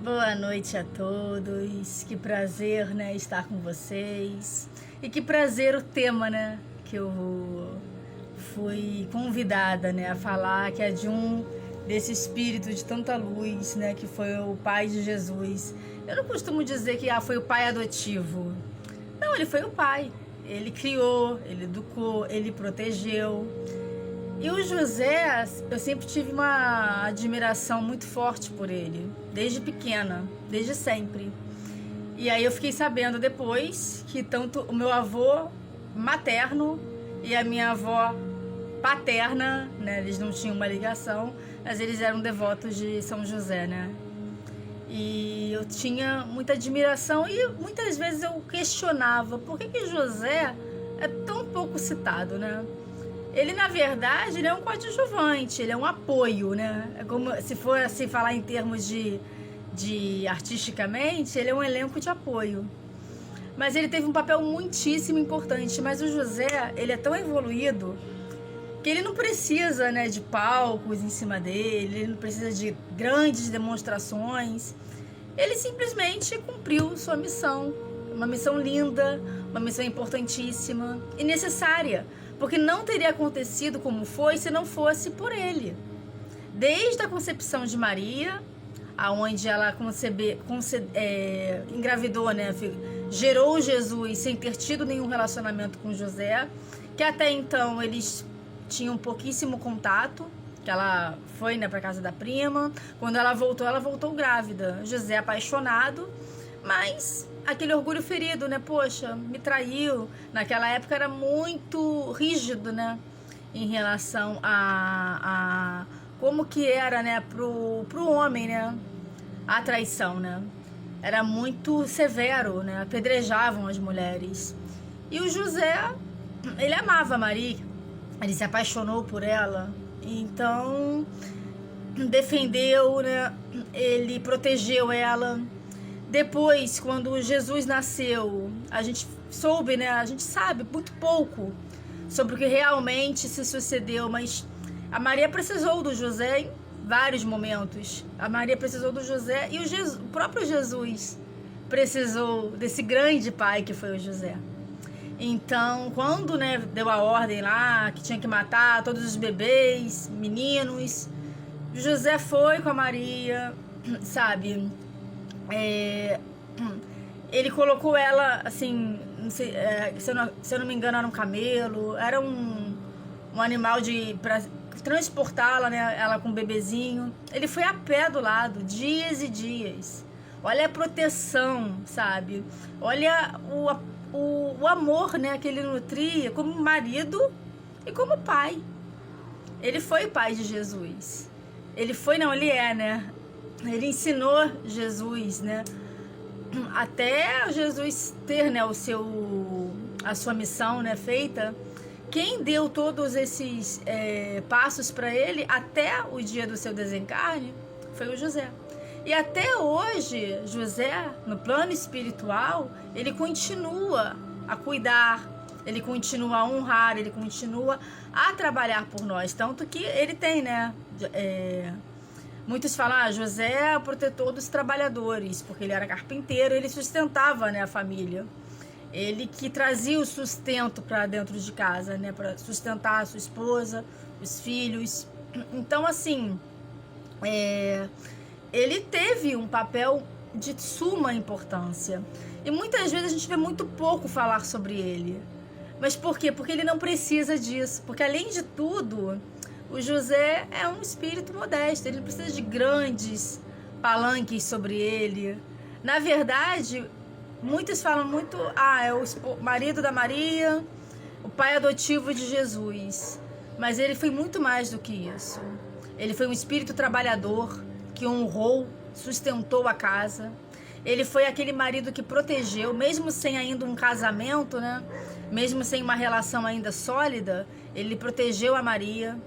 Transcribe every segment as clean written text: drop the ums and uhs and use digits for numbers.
Boa noite a todos, que prazer, né, estar com vocês. E que prazer o tema, né, que eu fui convidada, né, a falar, que é de desse espírito de tanta luz, né, que foi o pai de Jesus. Eu não costumo dizer que foi o pai adotivo. Não, ele foi o pai. Ele criou, ele educou, ele protegeu. E o José, eu sempre tive uma admiração muito forte por ele, desde pequena, desde sempre. E aí eu fiquei sabendo depois que tanto o meu avô materno e a minha avó paterna, né, eles não tinham uma ligação, mas eles eram devotos de São José, né? E eu tinha muita admiração e muitas vezes eu questionava por que José é tão pouco citado, né? Ele, na verdade, ele é um coadjuvante, ele é um apoio, né? É como se for assim falar em termos de artisticamente, ele é um elenco de apoio. Mas ele teve um papel muitíssimo importante. Mas o José, ele é tão evoluído que ele não precisa, né, de palcos em cima dele, ele não precisa de grandes demonstrações. Ele simplesmente cumpriu sua missão. Uma missão linda, uma missão importantíssima e necessária, porque não teria acontecido como foi se não fosse por ele. Desde a concepção de Maria, aonde ela engravidou, né, gerou Jesus sem ter tido nenhum relacionamento com José, que até então eles tinham pouquíssimo contato, que ela foi, né, para casa da prima. Quando ela voltou grávida. José apaixonado, mas aquele orgulho ferido, né? Poxa, me traiu. Naquela época era muito rígido, né? Em relação a como que era, né? Pro homem, né? A traição, né? Era muito severo, né? Apedrejavam as mulheres. E o José, ele amava Maria. Ele se apaixonou por ela. Então, defendeu, né? Ele protegeu ela. Depois, quando Jesus nasceu, a gente soube, né? A gente sabe muito pouco sobre o que realmente se sucedeu, mas a Maria precisou do José em vários momentos. A Maria precisou do José e o próprio Jesus precisou desse grande pai que foi o José. Então, quando, né, deu a ordem lá que tinha que matar todos os bebês, meninos, José foi com a Maria, sabe? Ele colocou ela, assim, não sei, se eu não me engano, era um camelo, era um animal para transportá-la, né, ela com o bebezinho. Ele foi a pé do lado, dias e dias. Olha a proteção, sabe? Olha o amor, né, que ele nutria como marido e como pai. Ele foi pai de Jesus. Ele é, né? Ele ensinou Jesus, né? Até Jesus ter, né, a sua missão, né, feita. Quem deu todos esses passos para ele até o dia do seu desencarne foi o José. E até hoje, José, no plano espiritual, ele continua a cuidar, ele continua a honrar, ele continua a trabalhar por nós. Tanto que ele tem, né? Muitos falam, José é o protetor dos trabalhadores, porque ele era carpinteiro, ele sustentava, né, a família. Ele que trazia o sustento para dentro de casa, né, para sustentar a sua esposa, os filhos. Então, assim, ele teve um papel de suma importância. E muitas vezes a gente vê muito pouco falar sobre ele. Mas por quê? Porque ele não precisa disso. Porque, além de tudo, o José é um espírito modesto. Ele não precisa de grandes palanques sobre ele. Na verdade, muitos falam muito... é o marido da Maria, o pai adotivo de Jesus. Mas ele foi muito mais do que isso. Ele foi um espírito trabalhador que honrou, sustentou a casa. Ele foi aquele marido que protegeu, mesmo sem ainda um casamento, né? Mesmo sem uma relação ainda sólida, ele protegeu a Maria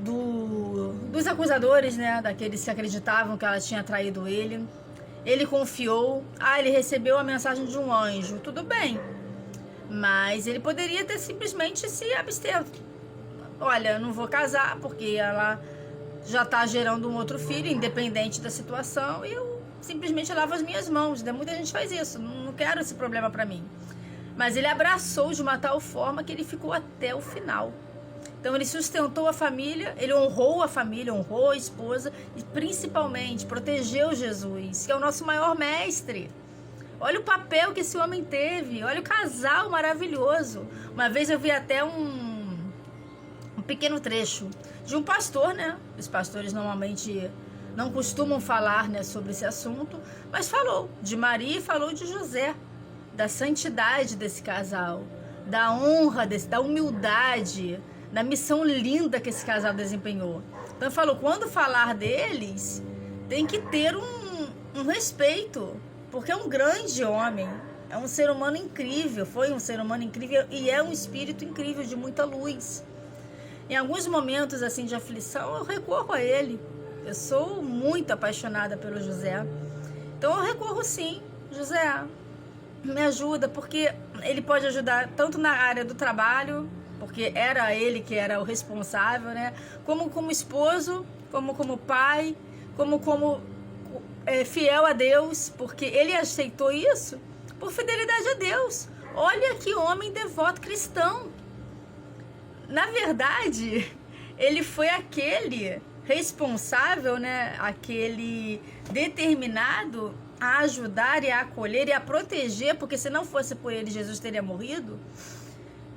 dos acusadores, né? Daqueles que acreditavam que ela tinha traído ele. Ele confiou. Ele recebeu a mensagem de um anjo. Tudo bem. Mas ele poderia ter simplesmente se abster. Olha, não vou casar porque ela já está gerando um outro filho, independente da situação, e eu simplesmente lavo as minhas mãos, né? Muita gente faz isso, não quero esse problema para mim. Mas ele abraçou de uma tal forma que ele ficou até o final. Então ele sustentou a família, ele honrou a família, honrou a esposa e principalmente protegeu Jesus, que é o nosso maior mestre. Olha o papel que esse homem teve, olha o casal maravilhoso. Uma vez eu vi até um pequeno trecho de um pastor, né? Os pastores normalmente não costumam falar, né, sobre esse assunto, mas falou de Maria e falou de José, da santidade desse casal, da honra, da humildade, da missão linda que esse casal desempenhou. Então falou, quando falar deles, tem que ter um respeito, porque é um grande homem, é um ser humano incrível, foi um ser humano incrível e é um espírito incrível de muita luz. Em alguns momentos assim de aflição, eu recorro a ele. Eu sou muito apaixonada pelo José. Então eu recorro sim, José, me ajuda, porque ele pode ajudar tanto na área do trabalho, porque era ele que era o responsável, né? Como esposo, como pai, como fiel a Deus, porque ele aceitou isso por fidelidade a Deus. Olha que homem devoto cristão. Na verdade, ele foi aquele responsável, né? Aquele determinado a ajudar e a acolher e a proteger, porque se não fosse por ele, Jesus teria morrido.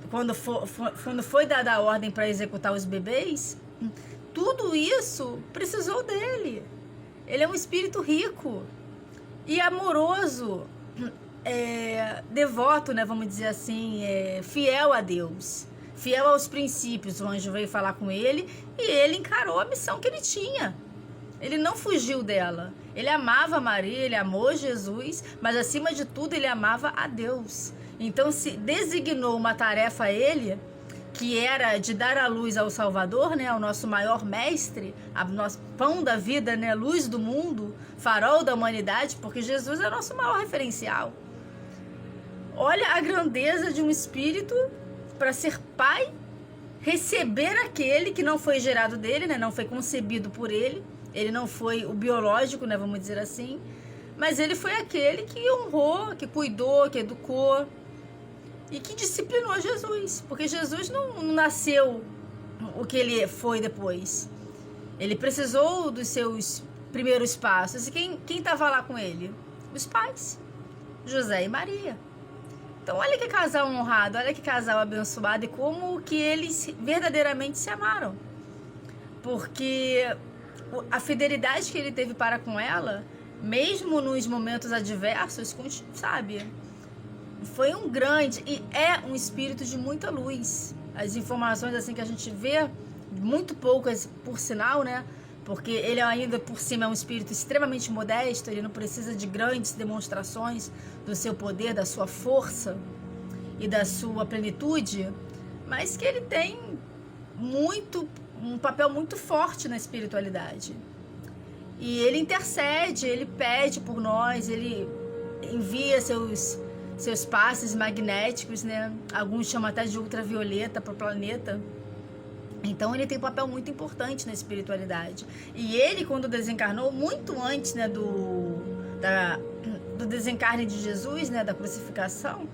Quando foi dada a ordem para executar os bebês, tudo isso precisou dele. Ele é um espírito rico e amoroso, devoto, né, vamos dizer assim, fiel a Deus, fiel aos princípios. O anjo veio falar com ele e ele encarou a missão que ele tinha. Ele não fugiu dela. Ele amava Maria, ele amou Jesus, mas acima de tudo ele amava a Deus. Então se designou uma tarefa a ele, que era de dar a luz ao Salvador, né, ao nosso maior mestre, a nosso pão da vida, né, luz do mundo, farol da humanidade, porque Jesus é o nosso maior referencial. Olha a grandeza de um espírito para ser pai, receber aquele que não foi gerado dele, né, não foi concebido por ele. Ele não foi o biológico, né, vamos dizer assim, mas ele foi aquele que honrou, que cuidou, que educou e que disciplinou Jesus, porque Jesus não nasceu o que ele foi depois. Ele precisou dos seus primeiros passos. E quem estava lá com ele? Os pais, José e Maria. Então olha que casal honrado, olha que casal abençoado e como que eles verdadeiramente se amaram. Porque a fidelidade que ele teve para com ela, mesmo nos momentos adversos, sabe, foi um grande e é um espírito de muita luz. As informações assim que a gente vê, muito poucas por sinal, né? Porque ele ainda por cima é um espírito extremamente modesto, ele não precisa de grandes demonstrações do seu poder, da sua força e da sua plenitude, mas que ele tem um papel muito forte na espiritualidade. E ele intercede, ele pede por nós, ele envia seus passes magnéticos, né? Alguns chamam até de ultravioleta para o planeta. Então ele tem um papel muito importante na espiritualidade. E ele, quando desencarnou, muito antes, né, do desencarne de Jesus, né, da crucificação,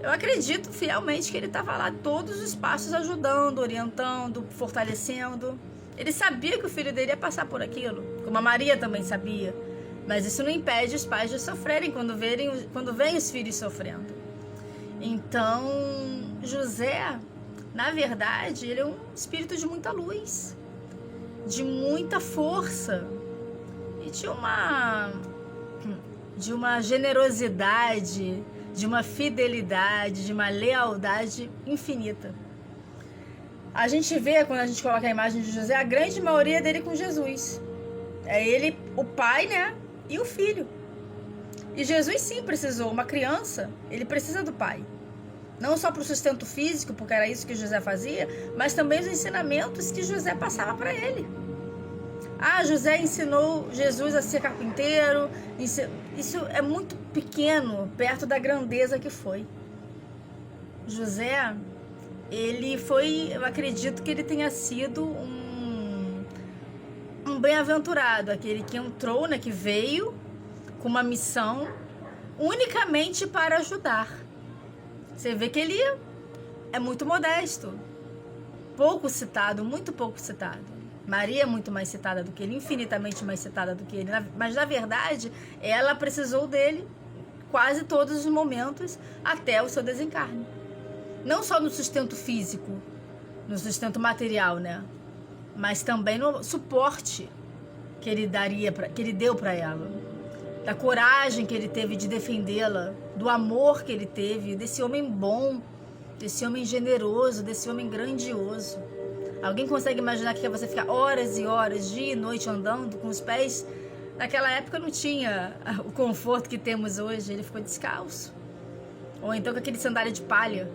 eu acredito fielmente que ele estava lá todos os passos ajudando, orientando, fortalecendo. Ele sabia que o filho dele ia passar por aquilo, como a Maria também sabia. Mas isso não impede os pais de sofrerem quando veem os filhos sofrendo. Então, José, na verdade, ele é um espírito de muita luz, de muita força e de uma generosidade, de uma fidelidade, de uma lealdade infinita. A gente vê, quando a gente coloca a imagem de José, a grande maioria dele com Jesus. É ele, o pai, né? E o filho. E Jesus sim precisou, uma criança, ele precisa do pai. Não só para o sustento físico, porque era isso que José fazia, mas também os ensinamentos que José passava para ele. José ensinou Jesus a ser carpinteiro. Isso é muito pequeno, perto da grandeza que foi. José, ele foi, eu acredito que ele tenha sido bem-aventurado aquele que entrou, né, que veio com uma missão unicamente para ajudar. Você vê que ele é muito modesto, pouco citado, muito pouco citado. Maria é muito mais citada do que ele, infinitamente mais citada do que ele, mas na verdade ela precisou dele quase todos os momentos até o seu desencarne. Não só no sustento físico, no sustento material, né? Mas também no suporte que ele deu para ela, da coragem que ele teve de defendê-la, do amor que ele teve, desse homem bom, desse homem generoso, desse homem grandioso. Alguém consegue imaginar que você ficar horas e horas, dia e noite andando com os pés? Naquela época não tinha o conforto que temos hoje, ele ficou descalço. Ou então com aquele sandália de palha,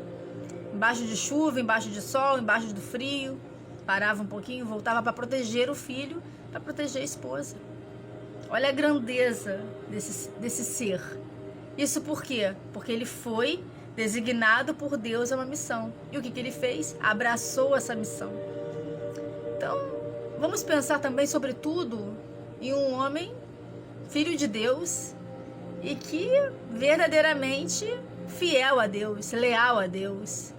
embaixo de chuva, embaixo de sol, embaixo do frio. Parava um pouquinho, voltava para proteger o filho, para proteger a esposa. Olha a grandeza desse ser. Isso por quê? Porque ele foi designado por Deus a uma missão. E o que ele fez? Abraçou essa missão. Então, vamos pensar também, sobretudo, em um homem, filho de Deus, e que verdadeiramente fiel a Deus, leal a Deus,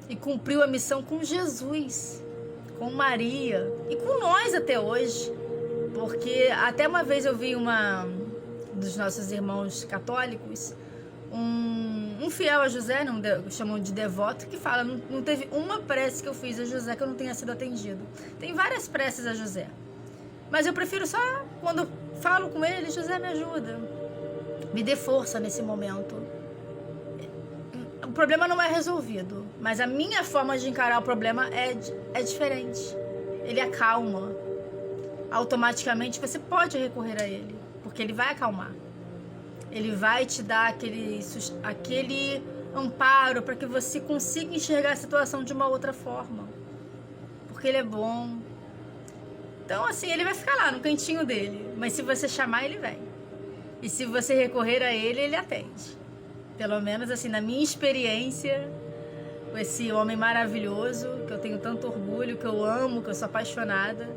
e cumpriu a missão com Jesus, com Maria e com nós até hoje. Porque até uma vez eu vi dos nossos irmãos católicos, um fiel a José, chamam de devoto, que fala, não teve uma prece que eu fiz a José que eu não tenha sido atendido. Tem várias preces a José, mas eu prefiro só, quando falo com ele, José, me ajuda, me dê força nesse momento. O problema não é resolvido, mas a minha forma de encarar o problema é diferente. Ele acalma. Automaticamente você pode recorrer a ele, porque ele vai acalmar. Ele vai te dar aquele amparo para que você consiga enxergar a situação de uma outra forma, porque ele é bom. Então, assim, ele vai ficar lá no cantinho dele, mas se você chamar, ele vem. E se você recorrer a ele, ele atende. Pelo menos, assim, na minha experiência com esse homem maravilhoso, que eu tenho tanto orgulho, que eu amo, que eu sou apaixonada.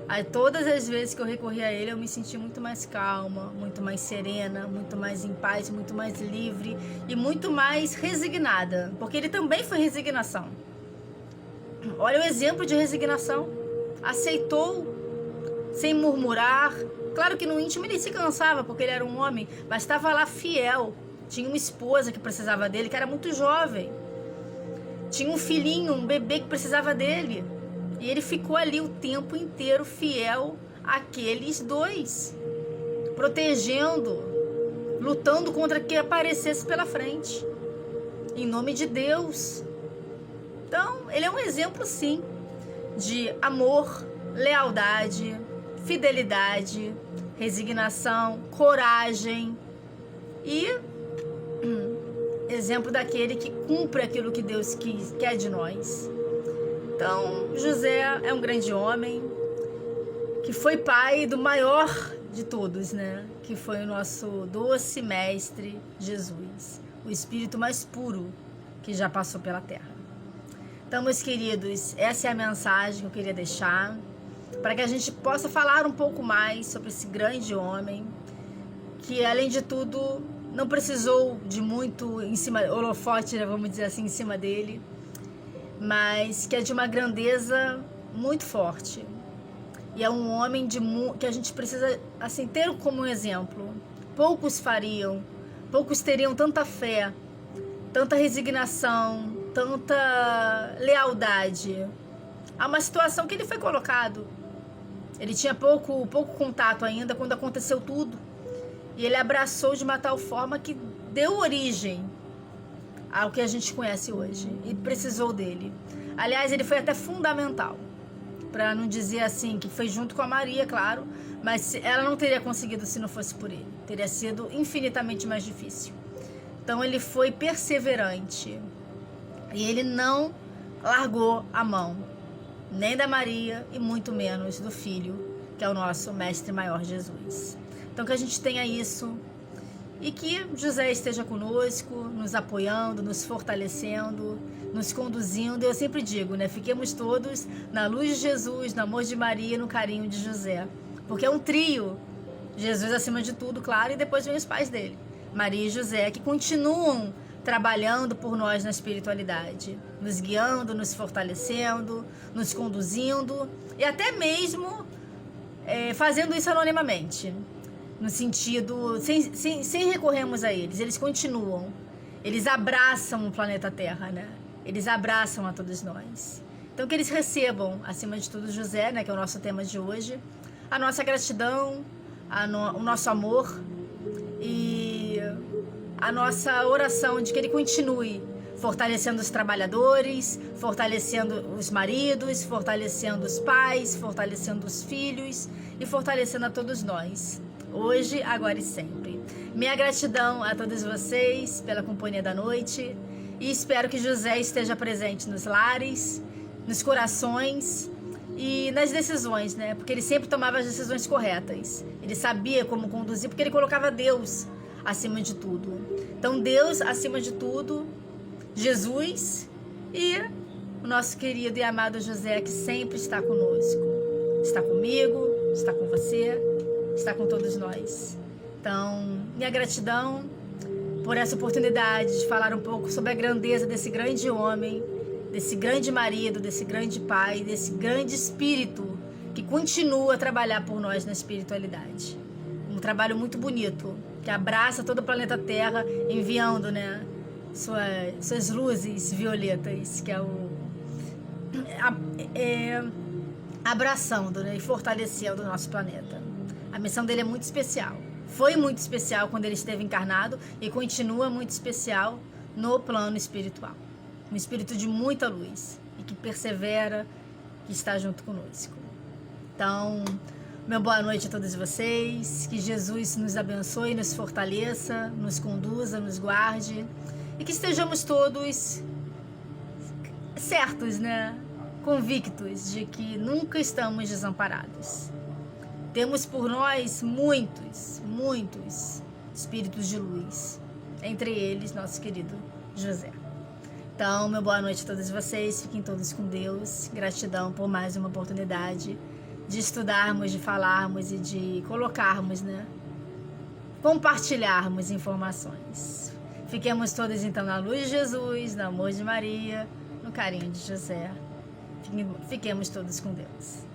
Aí, todas as vezes que eu recorri a ele, eu me senti muito mais calma, muito mais serena, muito mais em paz, muito mais livre e muito mais resignada, porque ele também foi resignação. Olha o exemplo de resignação. Aceitou sem murmurar. Claro que no íntimo ele se cansava, porque ele era um homem, mas estava lá fiel. Tinha uma esposa que precisava dele, que era muito jovem. Tinha um filhinho, um bebê que precisava dele. E ele ficou ali o tempo inteiro fiel àqueles dois, protegendo, lutando contra o que aparecesse pela frente, em nome de Deus. Então, ele é um exemplo, sim, de amor, lealdade, fidelidade, resignação, coragem e exemplo daquele que cumpre aquilo que Deus quer de nós. Então, José é um grande homem que foi pai do maior de todos, né? Que foi o nosso doce mestre Jesus, o espírito mais puro que já passou pela terra. Então, meus queridos, essa é a mensagem que eu queria deixar, para que a gente possa falar um pouco mais sobre esse grande homem, que além de tudo não precisou de muito holofote, né, vamos dizer assim, em cima dele, mas que é de uma grandeza muito forte. E é um homem que a gente precisa, assim, ter como um exemplo. Poucos teriam tanta fé, tanta resignação, tanta lealdade a uma situação que ele foi colocado. Ele tinha pouco contato ainda quando aconteceu tudo. E ele abraçou de uma tal forma que deu origem ao que a gente conhece hoje. E precisou dele. Aliás, ele foi até fundamental. Para não dizer assim, que foi junto com a Maria, claro. Mas ela não teria conseguido se não fosse por ele. Teria sido infinitamente mais difícil. Então ele foi perseverante. E ele não largou a mão. Nem da Maria e muito menos do Filho, que é o nosso Mestre Maior Jesus. Então que a gente tenha isso E que José esteja conosco, nos apoiando, nos fortalecendo, nos conduzindo. Eu sempre digo, né? Fiquemos todos na luz de Jesus, no amor de Maria e no carinho de José. Porque é um trio. Jesus acima de tudo, claro, e depois vem os pais dele, Maria e José, que continuam trabalhando por nós na espiritualidade, nos guiando, nos fortalecendo, nos conduzindo e até mesmo fazendo isso anonimamente. No sentido, sem recorrermos a eles, eles continuam, eles abraçam o planeta Terra, né? Eles abraçam a todos nós. Então que eles recebam, acima de tudo, José, né, que é o nosso tema de hoje, a nossa gratidão, o nosso amor e a nossa oração de que ele continue fortalecendo os trabalhadores, fortalecendo os maridos, fortalecendo os pais, fortalecendo os filhos e fortalecendo a todos nós, hoje, agora e sempre. Minha gratidão a todos vocês pela companhia da noite e espero que José esteja presente nos lares, nos corações e nas decisões, né? Porque ele sempre tomava as decisões corretas. Ele sabia como conduzir, porque ele colocava Deus acima de tudo. Então, Deus acima de tudo, Jesus e o nosso querido e amado José, que sempre está conosco. Está comigo, está com você, está com todos nós. Então, minha gratidão por essa oportunidade de falar um pouco sobre a grandeza desse grande homem, desse grande marido, desse grande pai, desse grande espírito que continua a trabalhar por nós na espiritualidade. Um trabalho muito bonito, que abraça todo o planeta Terra, enviando, né, suas luzes violetas, que é abraçando, né, e fortalecendo o nosso planeta. A missão dele é muito especial. Foi muito especial quando ele esteve encarnado e continua muito especial no plano espiritual. Um espírito de muita luz e que persevera, que está junto conosco. Então, meu boa noite a todos vocês, que Jesus nos abençoe, nos fortaleça, nos conduza, nos guarde e que estejamos todos certos, né? Convictos de que nunca estamos desamparados. Temos por nós muitos espíritos de luz, entre eles nosso querido José. Então, meu boa noite a todos vocês, fiquem todos com Deus, gratidão por mais uma oportunidade de estudarmos, de falarmos e de colocarmos, né, compartilharmos informações. Fiquemos todos então na luz de Jesus, no amor de Maria, no carinho de José. Fiquemos todos com Deus.